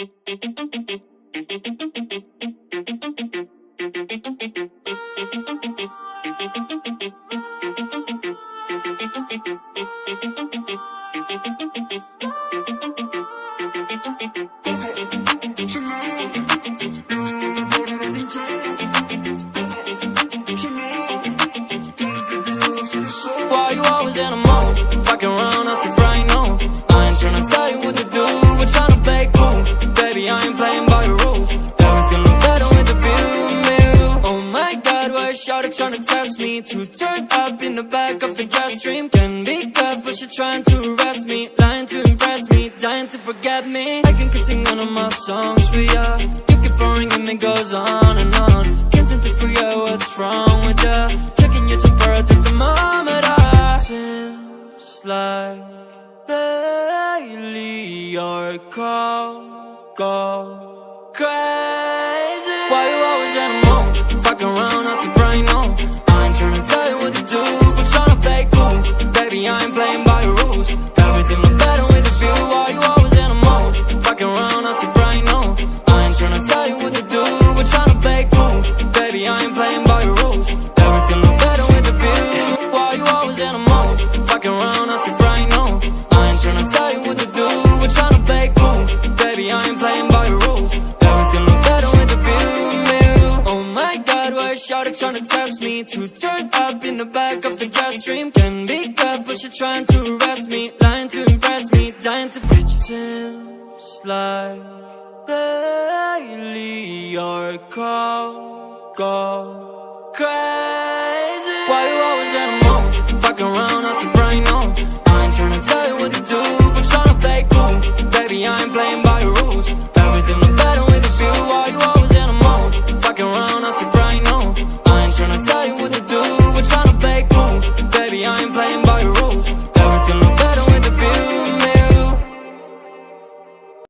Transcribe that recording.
Why you always in a mode? Fucking around out to bright no. I ain't tryna tell you what to do, we're tryna play cool. Baby, I ain't playing by the rules. Everything look better with the view. Oh my god, why is shawty tryna test me? To turn up in the back of the jet stream. Can be good, but she trying to arrest me. Lying to impress me, dying to forget me. I can keep singing one of my songs for ya. You keep on ringing, it goes on and on. Can't seem to figure out what's wrong with ya. Checking your temperature thermometer. Seems like lately your call go crazy. Why you always in a mode? Fucking around out to brain no. I ain't tryna tell you what to do, but tryna play cool. Baby, I ain't playing by the rules. Everything look better with the view. Why you always in a mode? Fucking around out to brain no. I ain't tryna tell you what to do, but tryna play cool. Baby, I ain't playing by the rules. Everything look better with the view. Why you always in a mode? Fucking around out to brain no. I ain't tryna tell you what to do, but tryna play cool. Baby, I ain't playing by the rules. Everything look better with the view. Oh my god, why is shawty tryna test me? To turn up in the back of the jet stream. Can be good, but she trying to arrest me. Lying to impress me, dying to fit you. Seems like lately your call go crazy. Why you always in a mode? Fucking